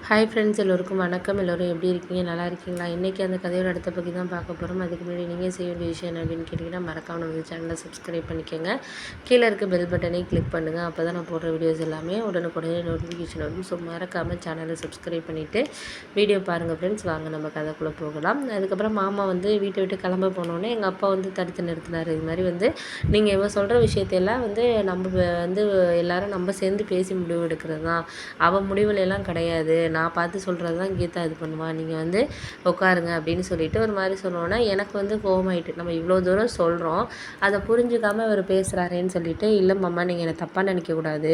Hi friends, எல்லோருக்கும் வணக்கம். எல்லோரும் எப்படி இருக்கீங்க? நல்லா இருக்கீங்களா? இன்றைக்கி அந்த கதையோட அடுத்த பற்றி தான் பார்க்க போகிறோம். அதுக்கு முன்னாடி நீங்கள் செய்ய வேண்டிய விஷயம் என்ன அப்படின்னு கேட்டிங்கன்னா, மறக்காம நம்ம சேனலை சப்ஸ்கிரைப் பண்ணிக்கோங்க. கீழே இருக்க பெல் பட்டனையும் கிளிக் பண்ணுங்கள். அப்போ தான் நான் போடுற வீடியோஸ் எல்லாமே உடனுக்குடனே நோட்டிஃபிகேஷன் வரும். ஸோ மறக்காமல் சேனலை சப்ஸ்கிரைப் பண்ணிவிட்டு வீடியோ பாருங்கள் ஃப்ரெண்ட்ஸ். வாங்க நம்ம கதைக்குள்ளே போகலாம். அதுக்கப்புறம் மாமா வீட்டை விட்டு கிளம்ப போனோன்னே எங்கள் அப்பா தடுத்து நிறுத்தினார். இது மாதிரி நீங்கள் இவன் சொல்கிற விஷயத்தையெல்லாம் நம்ம எல்லோரும் நம்ம சேர்ந்து பேசி முடிவு எடுக்கிறது தான். அவன் முடிவுல எல்லாம் கிடையாது. நான் பார்த்து சொல்கிறது தான் கீதா இது பண்ணுவான். நீங்கள் உட்காருங்க அப்படின்னு சொல்லிட்டு ஒரு மாதிரி சொன்னோன்னே எனக்கு கோவமாயிட்டு. நம்ம இவ்வளோ தூரம் சொல்கிறோம், அதை புரிஞ்சுக்காமல் இவர் பேசுகிறாரேன்னு சொல்லிட்டு, இல்லை மாமா நீங்கள் என்னை தப்பாக நினைக்கக்கூடாது.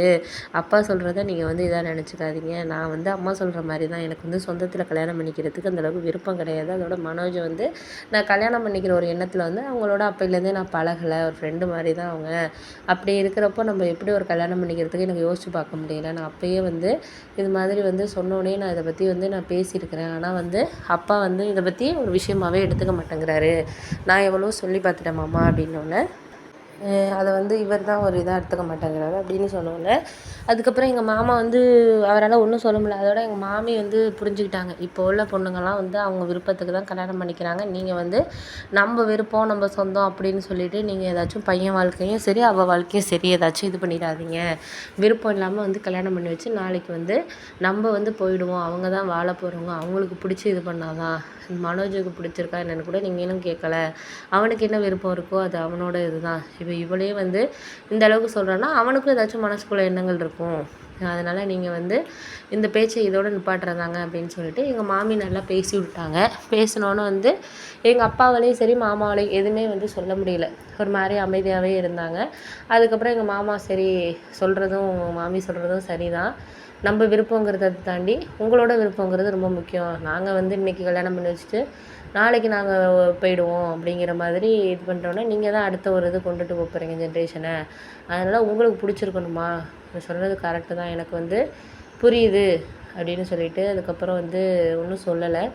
அப்பா சொல்கிறத நீங்கள் இதாக நினச்சிக்காதீங்க. நான் அம்மா சொல்கிற மாதிரி தான். எனக்கு சொந்தத்தில் கல்யாணம் பண்ணிக்கிறதுக்கு அந்தளவுக்கு விருப்பம் கிடையாது. அதோட மனோஜை நான் கல்யாணம் பண்ணிக்கிற ஒரு எண்ணத்தில் அவங்களோட அப்பையிலேருந்தே நான் பழகலை. ஒரு ஃப்ரெண்டு மாதிரி தான் அவங்க. அப்படி இருக்கிறப்போ நம்ம எப்படி ஒரு கல்யாணம் பண்ணிக்கிறதுக்கு எனக்கு யோசிச்சு பார்க்க முடியல. நான் அப்போயே இது மாதிரி சொன்னோன்னே நான் இதை பற்றி நான் பேசியிருக்கிறேன். ஆனால் அப்பா இதை பற்றி ஒரு விஷயமாகவே எடுத்துக்க மாட்டேங்கிறாரு. நான் எவ்வளோ சொல்லி பார்த்துட்டேன் மாமா அப்படின்னோடனே அதை இவர் தான் ஒரு இதாக எடுத்துக்க மாட்டேங்கிறாரு அப்படின்னு சொன்னோன்னே, அதுக்கப்புறம் எங்கள் மாமா அவரால் ஒன்றும் சொல்ல முடியல. அதோட எங்கள் மாமி புரிஞ்சுக்கிட்டாங்க. இப்போ உள்ள பொண்ணுங்கள்லாம் அவங்க விருப்பத்துக்கு தான் கல்யாணம் பண்ணிக்கிறாங்க. நீங்கள் நம்ம விருப்பம் நம்ம சொந்தம் அப்படின்னு சொல்லிட்டு நீங்கள் ஏதாச்சும் பையன் வாழ்க்கையும் சரி அவள் வாழ்க்கையும் சரி ஏதாச்சும் இது பண்ணிடாதீங்க. விருப்பம் இல்லாமல் கல்யாணம் பண்ணி வச்சு நாளைக்கு நம்ம போயிடுவோம். அவங்க தான் வாழ போகிறவங்க. அவங்களுக்கு பிடிச்சி இது பண்ணாதான். மனோஜுக்கு பிடிச்சிருக்கா என்னென்னு கூட நீங்களும் கேட்கல. அவனுக்கு என்ன விருப்பம் இருக்கோ அது அவனோட இதுதான். இப்போ இவளே இந்த அளவுக்கு சொல்கிறான்னா அவனுக்கும் ஏதாச்சும் மனசுக்குள்ள எண்ணங்கள் இருக்கும். அதனால் நீங்கள் இந்த பேச்சை இதோடு நிப்பாட்டுறதாங்க அப்படின்னு சொல்லிட்டு எங்கள் மாமி நல்லா பேசி விட்டாங்க. பேசினோன்னு எங்கள் அப்பாவாலையும் சரி மாமாவாலையும் எதுவுமே சொல்ல முடியல. ஒரு மாதிரி அமைதியாகவே இருந்தாங்க. அதுக்கப்புறம் எங்கள் மாமா சரி சொல்கிறதும் மாமி சொல்கிறதும் சரி தான். நம்ம விருப்பங்கிறத தாண்டி உங்களோட விருப்பங்கிறது ரொம்ப முக்கியம். நாங்கள் இன்றைக்கி கல்யாணம் பண்ணி வச்சுட்டு நாளைக்கு நாங்கள் போயிடுவோம் அப்படிங்கிற மாதிரி இது பண்ணுறோன்னா நீங்கள் தான் அடுத்த ஒரு இது கொண்டுட்டு போகிறீங்க ஜென்ரேஷனை. அதனால் உங்களுக்கு பிடிச்சிருக்கணுமா? சொன்னது கரெக்டு தான். எனக்கு புரியுது அப்படின்னு சொல்லிட்டு அதுக்கப்புறம் ஒன்றும் சொல்லலை.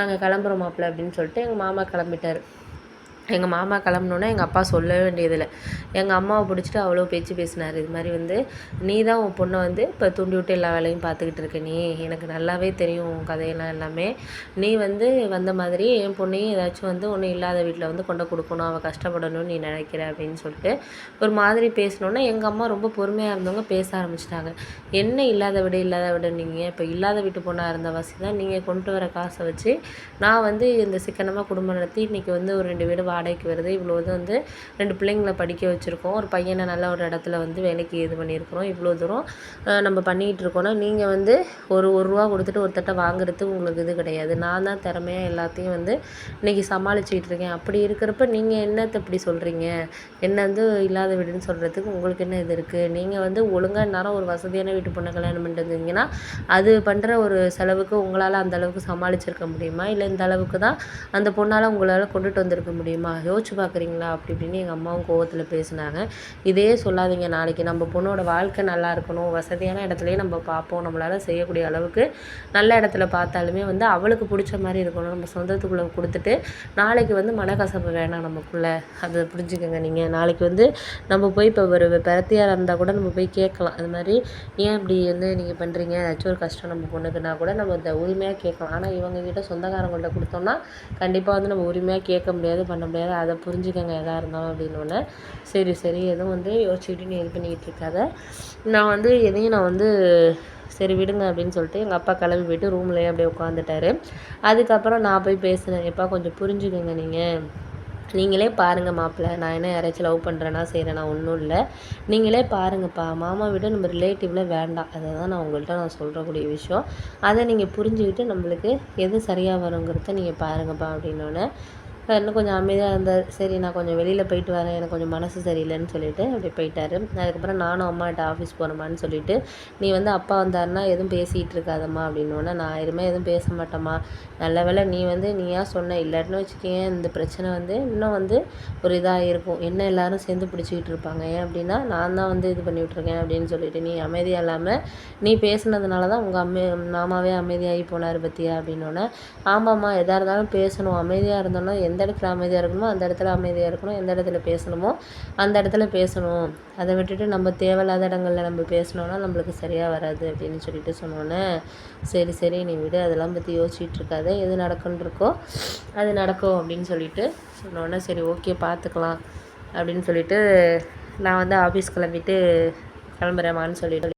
நாங்கள் கிளம்புறோம் மாப்பிள்ள அப்படின்னு சொல்லிட்டு எங்கள் மாமா கிளம்பிட்டார். எங்கள் மாமா கிளம்புனோன்னே எங்கள் அப்பா சொல்லவே வேண்டியதில்லை. எங்கள் அம்மாவை பிடிச்சிட்டு அவ்வளோ பேச்சு பேசினார். இது மாதிரி நீ தான் உன் பொண்ணை இப்போ தூண்டி விட்டு எல்லா வேலையும் பார்த்துக்கிட்டு இருக்க. நீ எனக்கு நல்லாவே தெரியும் உன் கதையெல்லாம் எல்லாமே. நீ வந்த மாதிரி என் பொண்ணையும் ஏதாச்சும் ஒன்றும் இல்லாத வீட்டில் கொண்டு கொடுக்கணும், அவள் கஷ்டப்படணும்னு நீ நினைக்கிற அப்படின்னு சொல்லிட்டு ஒரு மாதிரி பேசினோன்னே எங்கள் அம்மா ரொம்ப பொறுமையாக இருந்தவங்க பேச ஆரம்பிச்சிட்டாங்க. என்ன இல்லாத விட நீங்கள் இப்போ இல்லாத வீட்டு பொண்ணாக இருந்த வாசி தான் நீங்கள் கொண்டு வர காசை வச்சு நான் இந்த சிக்கனமாக குடும்பம் நடத்தி இன்றைக்கி ஒரு 2 வீடு வாடகைக்கு வருது. இவ்வளோ 2 பிள்ளைங்களை படிக்க வச்சுருக்கோம். ஒரு பையனை நல்ல ஒரு இடத்துல வேலைக்கு இது பண்ணியிருக்கிறோம். இவ்வளோ தூரம் நம்ம பண்ணிகிட்டு இருக்கோன்னா நீங்கள் ஒரு ரூபா கொடுத்துட்டு ஒருத்தட்ட வாங்குறதுக்கு உங்களுக்கு இது கிடையாது. நான் தான் திறமையாக எல்லாத்தையும் இன்றைக்கி சமாளிச்சுட்டு இருக்கேன். அப்படி இருக்கிறப்ப நீங்கள் என்னத்தை இப்படி சொல்கிறீங்க? என்ன இல்லாத வீடுன்னு சொல்கிறதுக்கு உங்களுக்கு என்ன இது இருக்குது? நீங்கள் ஒழுங்காக நேரம் ஒரு வசதியான வீட்டு பொண்ணை கல்யாணம் பண்ணிட்டு வந்தீங்கன்னா அது பண்ணுற ஒரு செலவுக்கு உங்களால் அந்த அளவுக்கு சமாளிச்சிருக்க முடியுமா? இல்லை இந்த அளவுக்கு தான் அந்த பொண்ணால் உங்களால் கொண்டுட்டு வந்திருக்க முடியுமா? யோசிச்சு பார்க்குறீங்களா? அப்படி இப்படின்னு எங்கள் அம்மாவும் கோவத்தில் பேசினாங்க. இதே சொல்லாதீங்க. நாளைக்கு நம்ம பொண்ணோட வாழ்க்கை நல்லா இருக்கணும், வசதியான இடத்துலையே நம்ம பார்ப்போம். நம்மளால் செய்யக்கூடிய அளவுக்கு நல்ல இடத்துல பார்த்தாலுமே அவளுக்கு பிடிச்ச மாதிரி இருக்கணும். நம்ம சொந்தத்துக்குள்ளே கொடுத்துட்டு நாளைக்கு மனக்கசப்பு வேணாம் நமக்குள்ளே. அதை புரிஞ்சுக்கோங்க. நீங்கள் நாளைக்கு நம்ம போய் இப்போ ஒரு பிரத்தியாக இருந்தால் கூட நம்ம போய் கேட்கலாம். அது மாதிரி ஏன் இப்படி நீங்கள் பண்ணுறீங்க, ஏதாச்சும் ஒரு கஷ்டம் நம்ம பொண்ணுக்குன்னா கூட நம்ம இந்த உரிமையாக கேட்கலாம். ஆனால் இவங்ககிட்ட சொந்தக்காரங்கள்ட்ட கொடுத்தோம்னா கண்டிப்பாக நம்ம உரிமையாக கேட்க முடியாது, பண்ண முடியாது. அதை புரிஞ்சுக்கங்க எதாக இருந்தாலும் அப்படின்னோடனே சரி எதுவும் யோசிச்சுக்கிட்டு நீ இது பண்ணிக்கிட்டு இருக்காத. நான் எதையும் நான் சரி விடுங்க அப்படின்னு சொல்லிட்டு எங்கள் அப்பா கிளம்பி போய்ட்டு ரூம்லேயே அப்படியே உட்காந்துட்டாரு. அதுக்கப்புறம் நான் போய் பேசினேன். எப்பா கொஞ்சம் புரிஞ்சுக்கோங்க. நீங்களே பாருங்கள் மாப்பிள்ளை, நான் என்ன யாராச்சும் லவ் பண்ணுறேன்னா செய்கிறேன்னா ஒன்றும் இல்லை. நீங்களே பாருங்கப்பா, மாமா விட நம்ம ரிலேட்டிவில் வேண்டாம். அதை தான் நான் உங்கள்கிட்ட சொல்கிறக்கூடிய விஷயம். அதை நீங்கள் புரிஞ்சுக்கிட்டு நம்மளுக்கு எது சரியாக வருங்கிறத நீங்கள் பாருங்கப்பா அப்படின்னோடனே இன்னும் கொஞ்சம் அமைதியாக இருந்தார். சரி நான் கொஞ்சம் வெளியில் போயிட்டு வரேன், எனக்கு கொஞ்சம் மனசு சரியில்லைன்னு சொல்லிவிட்டு அப்படி போயிட்டார். அதுக்கப்புறம் நானும் அம்மாட்ட ஆஃபீஸ் போகிறேம்மான்னு சொல்லிவிட்டு நீ அப்பா வந்தாருன்னா எதுவும் பேசிகிட்டு இருக்காதம்மா அப்படின்னோடனே நான் எதுவும் பேச மாட்டேம்மா. நல்ல வேளை நீ நீயா சொன்ன, இல்லாட்டின்னு வச்சுக்கேன் இந்த பிரச்சனை இன்னும் ஒரு இதாக இருக்கும். என்ன எல்லோரும் சேர்ந்து பிடிச்சிக்கிட்டு இருப்பாங்க. ஏன் அப்படின்னா நான் தான் இது பண்ணி விட்ருக்கேன் அப்படின்னு சொல்லிட்டு நீ அமைதியாக இல்லாமல் நீ பேசுனதுனால தான் உங்கள் மாமாவே அமைதியாகி போனார் பற்றியா அப்படின்னோடனே ஆமாம்மா எதாக இருந்தாலும் பேசணும், அமைதியாக இருந்தோன்னா எந்த இடத்துல அமைதியாக இருக்கணுமோ அந்த இடத்துல அமைதியாக இருக்கணும், எந்த இடத்துல பேசணுமோ அந்த இடத்துல பேசணும். அதை விட்டுட்டு நம்ம தேவையில்லாத இடங்களில் நம்ம பேசினோன்னா நம்மளுக்கு சரியாக வராது அப்படின்னு சொல்லிட்டு சொன்னோன்னே, சரி சரி நீ விடு, அதெல்லாம் பற்றி யோசிச்சுட்டு இருக்காத, எது நடக்குன்னு இருக்கோ அது நடக்கும் அப்படின்னு சொல்லிட்டு சொன்னோன்னே, சரி ஓகே பார்த்துக்கலாம் அப்படின்னு சொல்லிட்டு நான் வந்து ஆஃபீஸ் கிளம்பிட்டு கிளம்புறேம்மான்னு சொல்லிட்டு